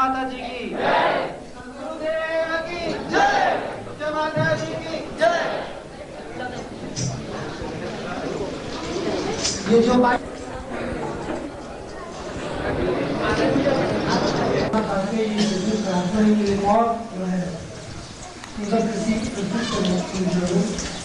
माता जी की जय, गुरुदेव की जय, जय माता जी की जय। ये जो बात और जो है प्रस्तुत करने की जरूरत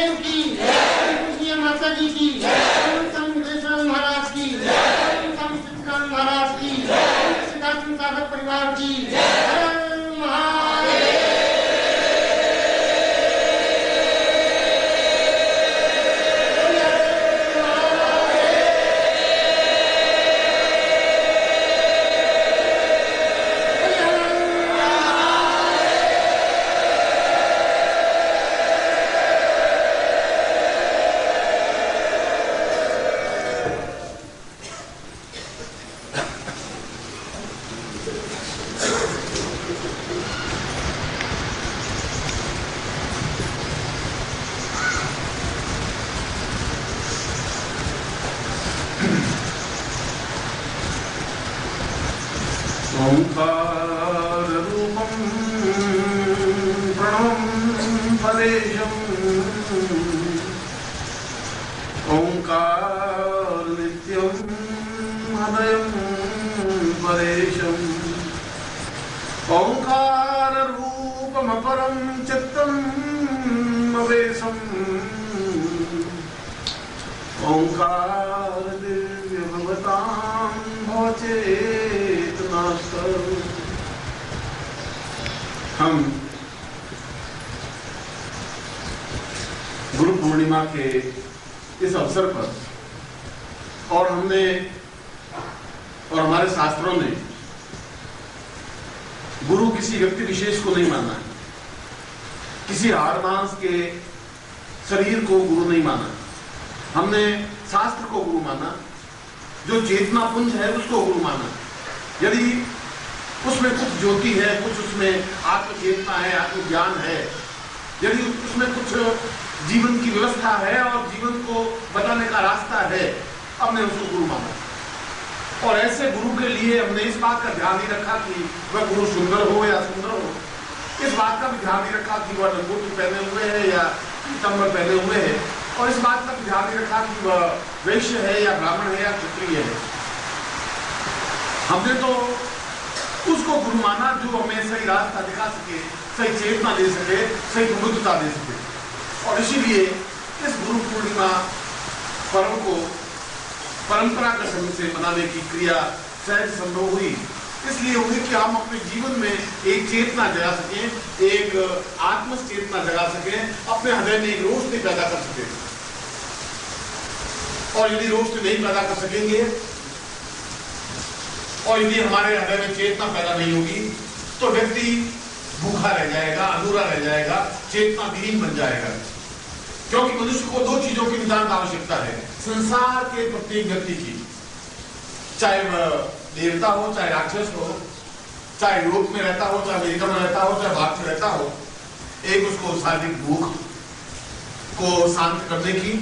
गुरुदेव की, पूज्य माता जी की, संत महाराज की, संत महाराज की, सिद्धार्थ सागर परिवार की, ओंकार रूपम प्रणवं परेशम ओंकार नित्यं हृदयं परेशम ओंकार रूपमपरं चित्तम् अवेशम् ओंकार दिव्य भवतां भवचेतनास्तं। हम गुरु पूर्णिमा के इस अवसर पर और हमने और हमारे शास्त्रों ने गुरु किसी व्यक्ति विशेष को नहीं माना है, किसी हाड़ मांस के शरीर को गुरु नहीं माना। हमने शास्त्र को गुरु माना, जो चेतना पुंज है उसको गुरु माना। यदि उसमें कुछ ज्योति है, कुछ उसमें आत्मचेतना है, आत्मज्ञान है, यदि उसमें कुछ जीवन की व्यवस्था है और जीवन को बताने का रास्ता है, हमने उसको गुरु माना। और ऐसे गुरु के लिए हमने इस बात का ध्यान नहीं रखा कि वह गुरु सुंदर हो या सुंदर हो, इस बात का भी ध्यान नहीं रखा कि वह लंगोटी पहने हुए है या पीताम्बर पहने हुए है, और इस बात का भी ध्यान नहीं रखा कि वह वैश्य है या ब्राह्मण है या क्षत्रिय है। हमने तो उसको गुरु माना जो हमें सही रास्ता दिखा सके, सही चेतना दे सके, सही प्रबुद्धता दे सके। और इसीलिए इस गुरु पूर्णिमा पर्व को परंपरा के समय से मनाने की क्रिया सहज संभव हुई। इसलिए हुई कि हम अपने जीवन में एक चेतना जगा सकें, एक आत्म चेतना जगा सकें, अपने हृदय में एक रोशनी पैदा कर सकें। और यदि रोशनी नहीं पैदा कर सकेंगे और यदि हमारे हृदय में चेतना पैदा नहीं होगी तो व्यक्ति भूखा रह जाएगा, अधूरा रह जाएगा, चेतना विहीन बन जाएगा। क्योंकि मनुष्य को दो चीजों की नितांत आवश्यकता है संसार के प्रत्येक व्यक्ति की, चाहे वह देवता हो, चाहे राक्षस हो, चाहे यूरोप में रहता हो, चाहे अमेरिका में रहता हो, चाहे भारत में रहता हो। एक उसको शारीरिक भूख को शांत करने की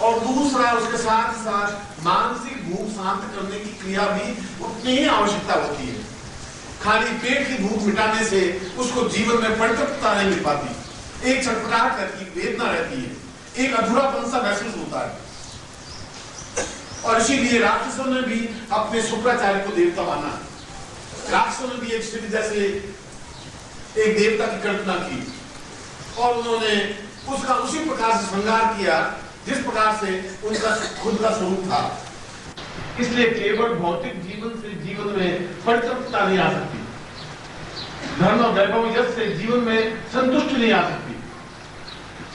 और दूसरा उसके साथ साथ मानसिक भूख शांत करने की क्रिया भी उतनी ही आवश्यकता होती है। खाली पेट की भूख मिटाने से उसको जीवन में परितृप्तता नहीं मिल पाती, एक छटपटाहट रहती है, वेदना रहती है, एक अधूरापन सा महसूस होता है। और इसीलिए राक्षसों ने भी अपने शुक्राचार्य को देवता माना। राक्षसों ने भी एक शिव जैसे एक देवता की कल्पना की और उन्होंने उसका उसी प्रकार से श्रृंगार किया जिस प्रकार से उनका खुद का स्वरूप था। इसलिए केवल भौतिक जीवन से जीवन में परितृप्तता नहीं आ सकती, धर्म और वैभव यश से जीवन में संतुष्टि नहीं आ सकती।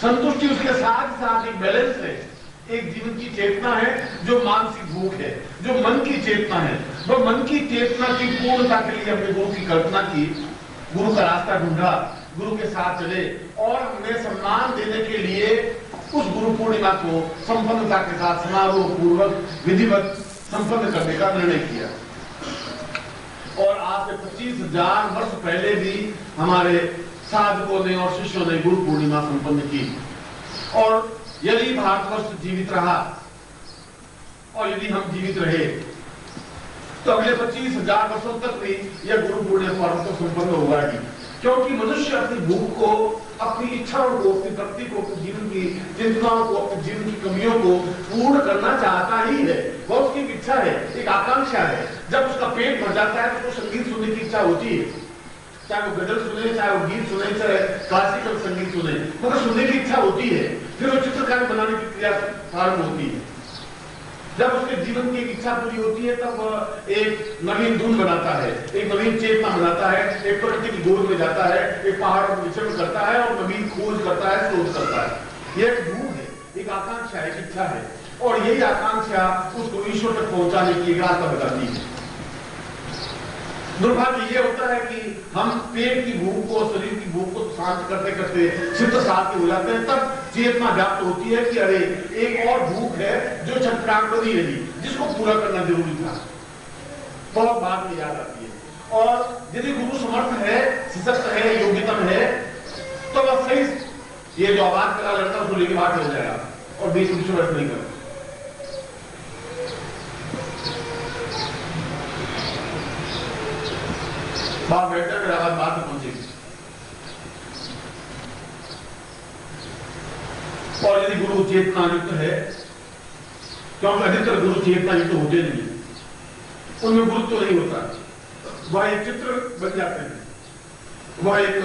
संतुष्टि उसके साथ साथ एक बैलेंस है, एक जीवन की चेतना है जो मानसिक भूख है, जो मन की चेतना है। वो मन की चेतना की पूर्णता के लिए हमने गुरु की कल्पना की, गुरु का रास्ता ढूंढा, गुरु के साथ चले और हमने सम्मान देने के लिए उस गुरु पूर्णिमा को संपन्नता के साथ समारोह पूर्वक विधिवत संपन्न करने का निर्णय किया। और आज से 25,000 वर्ष पहले भी हमारे साधकों ने और शिष्यों ने गुरु पूर्णिमा संपन्न की। और यदि भारतवर्ष जीवित रहा और यदि हम जीवित रहे तो अगले 25,000 वर्षों तक भी यह गुरु पूर्णिमा पर्व तो संपन्न होगा ही। क्योंकि मनुष्य अपनी भूख को, अपनी इच्छाओं को, अपनी भक्ति को, अपने जीवन की चिंताओं को, अपने जीवन की कमियों को पूर्ण करना चाहता ही है। वो उसकी इच्छा है, एक आकांक्षा है। जब उसका पेट भर जाता है तो उसको संगीत सुनने की इच्छा होती है, चाहे वो गजल सुने, चाहे वो गीत सुने, चाहे क्लासिकल संगीत सुने, मतलब सुनने की इच्छा होती है। फिर वो प्रारंभ होती है। जब उसके जीवन की एक इच्छा पूरी होती है तब वह एक नवीन धुन बनाता है, एक नवीन चेतना बनाता है, एक प्रकृति की गोद में जाता है, एक पहाड़ों पर विचरण करता है और नवीन खोज करता है, शोध करता है। यह एक भूख है, एक आकांक्षा है, एक इच्छा है, और यही आकांक्षा उसको ईश्वर तक पहुंचाने की एक रास्ता बताती है। दुर्भाग्य ये होता है कि हम पेट की भूख को, शरीर की भूख को शांत करते करते चित्त शांति हो जाते हैं, तब चेतना व्याप्त होती है कि अरे एक और भूख है जो छटपटाहट बनी रही, जिसको पूरा करना जरूरी था। बहुत बाद में याद आती है। और यदि गुरु समर्थ है, सशक्त है, योग्यतम है, तो वह सही ये जो आवाज करा लड़का उसको लेके बाहर चल जाएगा और बीच में वर्ष नहीं कर। बाहर बैठकर मेरा आवाज बाहर तक पहुंचेगी। और यदि गुरु चेतना युक्त है, क्योंकि अधिकतर गुरु चेतना युक्त होते नहीं, उनमें गुरुत्व नहीं होता, वह एक चित्र बन जाते हैं, वह एक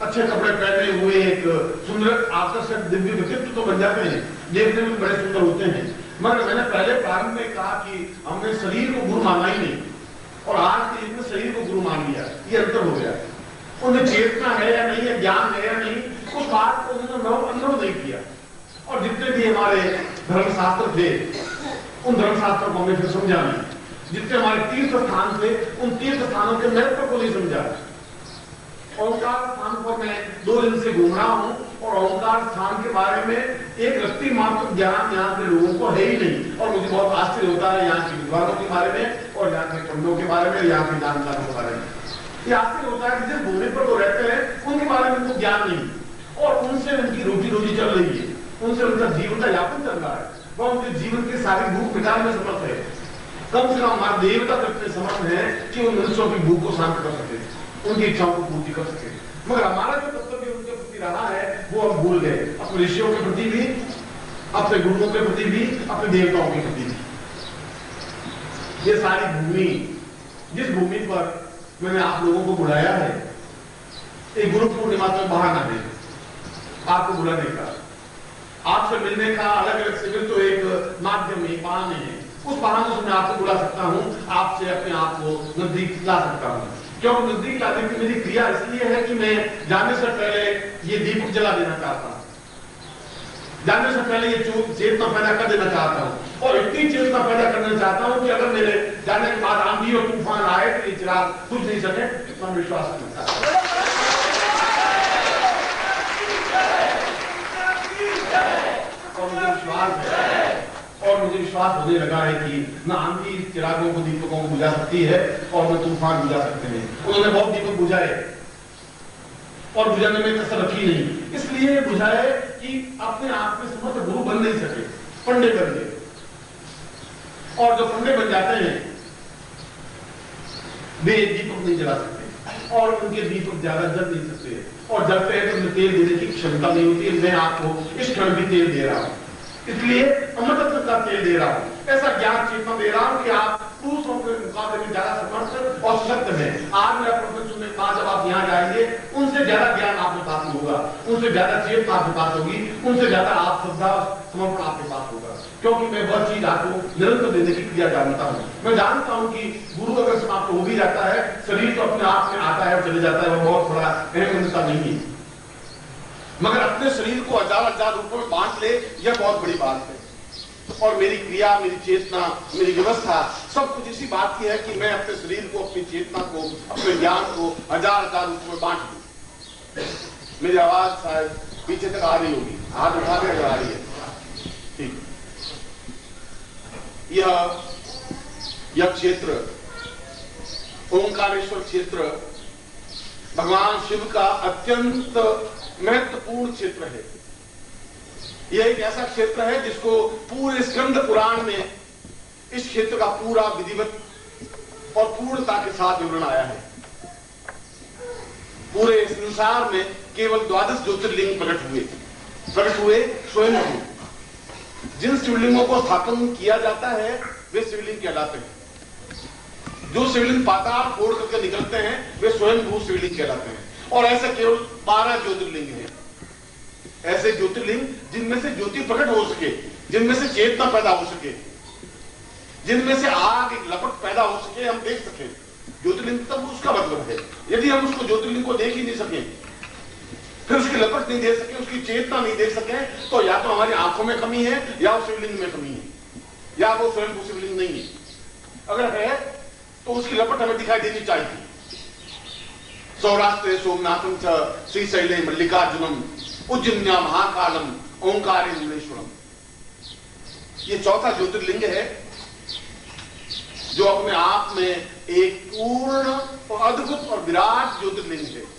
अच्छे कपड़े पहने हुए एक सुंदर आकर्षक दिव्य व्यक्तित्व तो बन जाते हैं, देखने में बड़े सुंदर होते हैं। मगर मैंने पहले प्रारंभ में कहा कि हमने शरीर को गुरु माना ही नहीं, और आज के युग में शरीर को गुरु मान लिया, ये अंतर हो गया। उन्हें चेतना है या नहीं है, ज्ञान है या नहीं, उस बात को उन्होंने अनुभव नहीं किया। और जितने भी हमारे धर्मशास्त्र थे, उन धर्मशास्त्रों को हमने फिर समझा नहीं। जितने हमारे तीर्थ स्थान थे, उन तीर्थ स्थानों के महत्व को नहीं समझा। ओंकार स्थान पर मैं 2 दिन से घूम रहा हूं, और ओंकार स्थान के बारे में एक रत्ती मात्र ज्ञान यहाँ के लोगों को है ही नहीं। और मुझे बहुत आश्चर्य होता है यहाँ के विद्वानों के बारे में, और यहाँ के पंडितों के बारे में, यहाँ के जानकारों के बारे में। ये आश्चर्य होता है कि जिस भूमि पर वो रहते हैं उनके बारे में उनको ज्ञान नहीं, और उनसे उनकी रोजी रोजी चल रही है, उनसे उनका जीवन का यापन चल रहा है, वह उनके जीवन की सारी भूख मिटाने में समर्थ है। कम से कम हमारे देवता तक में समर्थ है कि उन मनुष्यों की भूख को शांत कर सके, उनकी इच्छाओं को पूर्ति कर सके। मगर हमारा जो कर्तव्य उनके प्रति रहा है वो हम भूल गए, अपने ऋषियों के प्रति भी, अपने गुरुओं के प्रति भी, अपने देवताओं के प्रति भी। ये सारी भूमि, जिस भूमि पर मैंने आप लोगों को बुलाया है, एक गुरु पूर्णिमा तक बाहर ना दे, आपको बुलाने का, आपसे मिलने का अलग अलग शिविर तो एक माध्यम है, बहाने है। उस बहाने से मैं आपको बुला सकता हूं, आपसे अपने आप को नजदीक ला सकता हूं। क्यों नजदीक लाने की मेरी क्रिया इसलिए है कि मैं जाने से पहले ये दीपक जला देना चाहता हूं, जाने से पहले ये चेतना पैदा कर देना चाहता हूं, और इतनी चेतना पैदा करना चाहता हूं कि अगर मेरे जाने के बाद आंधी और तूफान आए तो ये चिराग कुछ नहीं सके, इतना विश्वास करता है। और मुझे विश्वास होने लगा है कि न आंधी चिरागों को, दीपकों को बुझा सकती है, और न तूफान बुझा सकते हैं। उन्होंने बहुत दीपक बुझाए और बुझाने में कसर रखी नहीं, इसलिए बुझाए कि अपने आप में समर्थ गुरु बन नहीं सके, पंडे बन गए। और जो पंडे बन जाते हैं वे दीपक नहीं जला सकते, और उनके दीपक ज्यादा जल नहीं सकते, और जलते हैं तो उन्हें तेल देने की क्षमता नहीं होती। मैं आपको इस क्षण भी तेल दे रहा हूं, इसलिए अमृतत्व का तेल दे रहा हूं, ऐसा ज्ञान चेतना दे रहा हूं कि आप पुरुषों के मुकाबले में ज्यादा समर्थ और सशक्त हैं। आज मेरा प्रवचन सुनने के बाद जब आप यहाँ जाएंगे, उनसे ज्यादा ज्ञान आपके पास होगा, उनसे ज्यादा चेतना आपके पास होगी, उनसे ज्यादा आप श्रद्धा समर्पण आपके पास होगा। क्योंकि मैं वह चीज आपको निरंतर देने की क्रिया जानता हूं। मैं जानता हूं कि गुरु अगर समाप्त हो भी जाता है, शरीर तो अपने आप में आता है और चले जाता है, वह बहुत बड़ा अहम नहीं है। मगर अपने शरीर को हजार रूपों में बांट ले, यह बहुत बड़ी बात है। और मेरी क्रिया, मेरी चेतना, मेरी व्यवस्था सब कुछ इसी बात की है कि मैं अपने शरीर को, अपनी चेतना को, अपने ज्ञान को हजार रूपों में बांट दूं। मेरी आवाज शायद पीछे तक आ रही होगी, हाथ उठा के आ रही है, ठीक। यह क्षेत्र, ओंकारेश्वर क्षेत्र, भगवान शिव का अत्यंत महत्वपूर्ण क्षेत्र है। यह एक ऐसा क्षेत्र है जिसको पूरे स्कंद पुराण में इस क्षेत्र का पूरा विधिवत और पूर्णता के साथ विवरण आया है। पूरे संसार में केवल 12 ज्योतिर्लिंग प्रकट हुए स्वयं। जिन शिवलिंगों को स्थापन किया जाता है वे शिवलिंग कहलाते हैं। जो शिवलिंग पाताल फोड़ करके निकलते हैं वे स्वयं शिवलिंग कहलाते हैं। और ऐसे केवल 12 ज्योतिर्लिंग हैं, ऐसे ज्योतिर्लिंग जिनमें से ज्योति प्रकट हो सके, जिनमें से चेतना पैदा हो सके, जिनमें से आग एक लपट पैदा हो सके, हम देख सके। ज्योतिर्लिंग तब उसका मतलब है। यदि हम उसको ज्योतिर्लिंग को देख ही नहीं सके, फिर उसकी लपट नहीं देख सके, उसकी चेतना नहीं देख सके, तो या तो हमारी आंखों में कमी है या उस शिवलिंग में कमी है, या वो स्वयं शिवलिंग नहीं है। अगर है तो उसकी लपट हमें दिखाई देनी चाहिए। सौराष्ट्र सोमनाथम च श्रीशैले मल्लिकार्जुनम उज्जन्या महाकालम ओंकारे नीलेश्वरम। ये चौथा ज्योतिर्लिंग है जो अपने आप में एक पूर्ण और अद्भुत और विराट ज्योतिर्लिंग है।